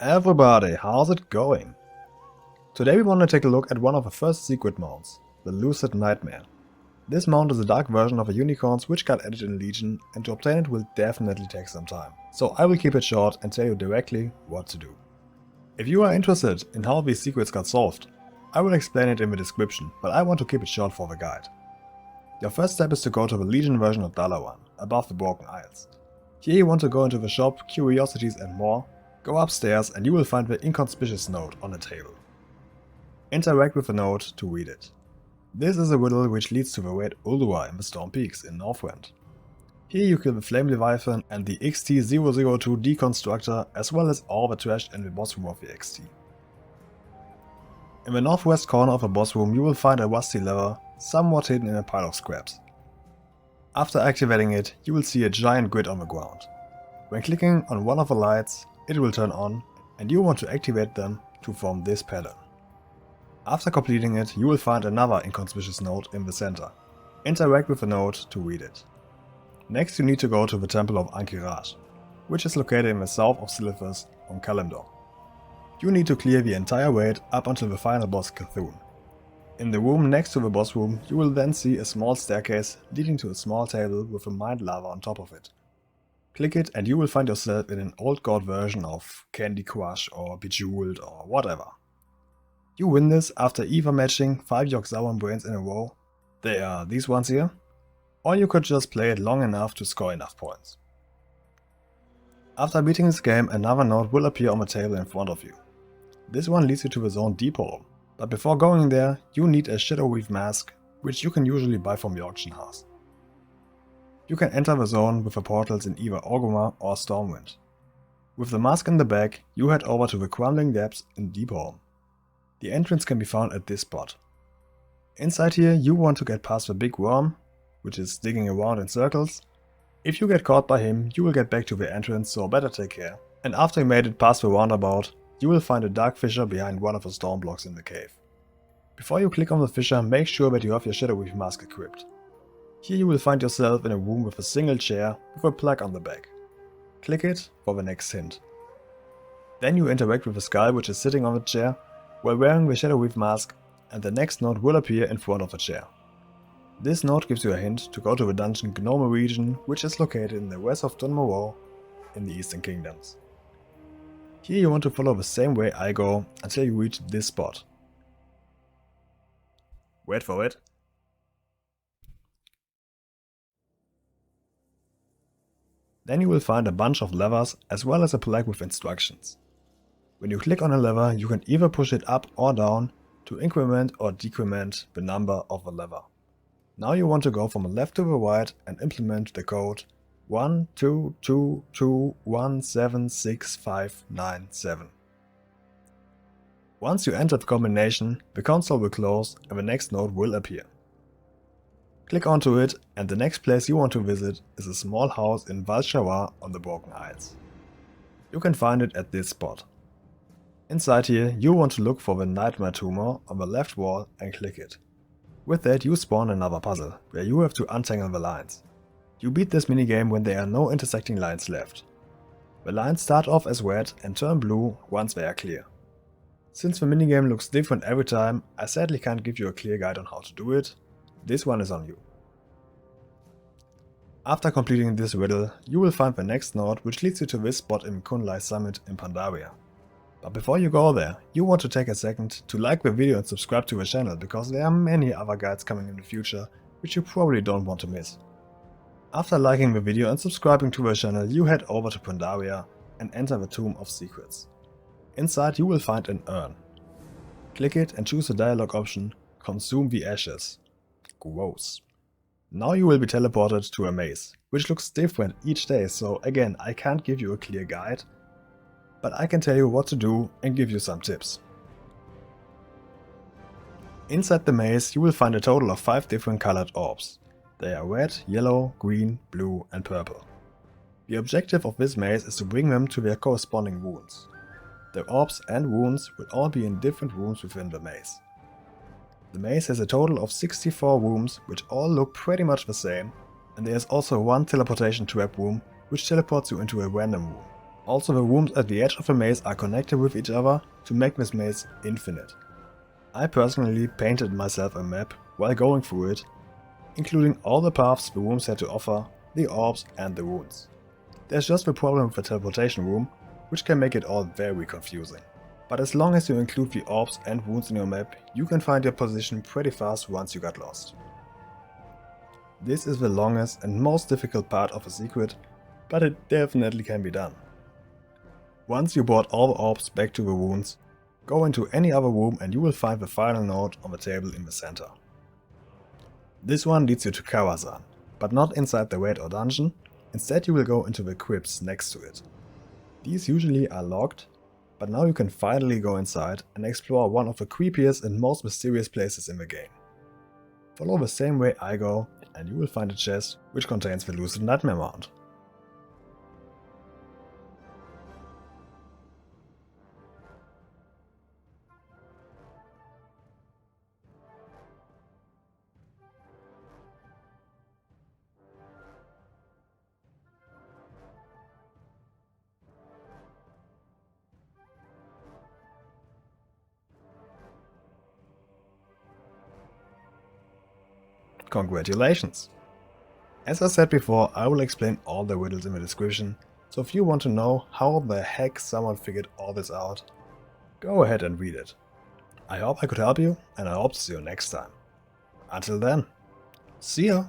Everybody, how's it going? Today we want to take a look at one of the first secret mounts, the Lucid Nightmare. This mount is a dark version of a unicorn's which got added in Legion, and to obtain it will definitely take some time. So I will keep it short and tell you directly what to do. If you are interested in how these secrets got solved, I will explain it in the description, but I want to keep it short for the guide. Your first step is to go to the Legion version of Dalaran, above the Broken Isles. Here you want to go into the shop, Curiosities and More, go upstairs and you will find the inconspicuous note on the table. Interact with the note to read it. This is a riddle which leads to the Raid Ulduar in the Storm Peaks in Northrend. Here you kill the Flame Leviathan and the XT-002 Deconstructor, as well as all the trash in the boss room of the XT. In the northwest corner of the boss room you will find a rusty lever, somewhat hidden in a pile of scraps. After activating it, you will see a giant grid on the ground. When clicking on one of the lights, it will turn on, and you want to activate them to form this pattern. After completing it, you will find another inconspicuous note in the center. Interact with the note to read it. Next you need to go to the temple of Ahnqiraj, which is located in the south of Silithus on Kalimdor. You need to clear the entire raid up until the final boss Cthulhu. In the room next to the boss room, you will then see a small staircase leading to a small table with a mined lava on top of it. Click it and you will find yourself in an old god version of Candy Crush or Bejeweled or whatever. You win this after either matching 5 Yogg-Saron brains in a row, they are these ones here, or you could just play it long enough to score enough points. After beating this game, another note will appear on the table in front of you. This one leads you to the zone Depot, but before going there you need a Shadow Weave mask, which you can usually buy from the auction house. You can enter the zone with the portals in either Orgrimmar or Stormwind. With the mask in the bag, you head over to the Crumbling Depths in Deepholm. The entrance can be found at this spot. Inside here you want to get past the big worm, which is digging around in circles. If you get caught by him, you will get back to the entrance, so better take care. And after you made it past the roundabout, you will find a dark fissure behind one of the storm blocks in the cave. Before you click on the fissure, make sure that you have your Shadow Weave mask equipped. Here you will find yourself in a room with a single chair with a plug on the back. Click it for the next hint. Then you interact with the skull which is sitting on the chair while wearing the Shadow Weave mask, and the next note will appear in front of the chair. This note gives you a hint to go to the dungeon Gnomeregan, which is located in the west of Dun Morogh in the Eastern Kingdoms. Here you want to follow the same way I go until you reach this spot. Wait for it. Then you will find a bunch of levers as well as a plug with instructions. When you click on a lever, you can either push it up or down to increment or decrement the number of the lever. Now you want to go from the left to the right and implement the code 1222176597. Once you enter the combination, the console will close and the next node will appear. Click onto it and the next place you want to visit is a small house in Val'sharah on the Broken Isles. You can find it at this spot. Inside here you want to look for the Nightmare tumor on the left wall and click it. With that you spawn another puzzle, where you have to untangle the lines. You beat this minigame when there are no intersecting lines left. The lines start off as red and turn blue once they are clear. Since the minigame looks different every time, I sadly can't give you a clear guide on how to do it. This one is on you. After completing this riddle, you will find the next node which leads you to this spot in Kunlai Summit in Pandaria. But before you go there, you want to take a second to like the video and subscribe to the channel, because there are many other guides coming in the future which you probably don't want to miss. After liking the video and subscribing to the channel, you head over to Pandaria and enter the Tomb of Secrets. Inside you will find an urn. Click it and choose the dialogue option Consume the Ashes. Gross. Now you will be teleported to a maze, which looks different each day, so again I can't give you a clear guide, but I can tell you what to do and give you some tips. Inside the maze you will find a total of 5 different colored orbs. They are red, yellow, green, blue and purple. The objective of this maze is to bring them to their corresponding runes. The orbs and runes will all be in different rooms within the maze. The maze has a total of 64 rooms which all look pretty much the same, and there is also one teleportation trap room which teleports you into a random room. Also, the rooms at the edge of the maze are connected with each other to make this maze infinite. I personally painted myself a map while going through it, including all the paths the rooms had to offer, the orbs and the runes. There's just the problem with the teleportation room, which can make it all very confusing. But as long as you include the orbs and runes in your map, you can find your position pretty fast once you got lost. This is the longest and most difficult part of the secret, but it definitely can be done. Once you brought all the orbs back to the runes, go into any other room and you will find the final node on the table in the center. This one leads you to Karazhan, but not inside the raid or dungeon, instead you will go into the crypts next to it. These usually are locked, but now you can finally go inside and explore one of the creepiest and most mysterious places in the game. Follow the same way I go and you will find a chest which contains the Lucid Nightmare Mount. Congratulations! As I said before, I will explain all the riddles in the description, so if you want to know how the heck someone figured all this out, go ahead and read it. I hope I could help you, and I hope to see you next time. Until then, see ya!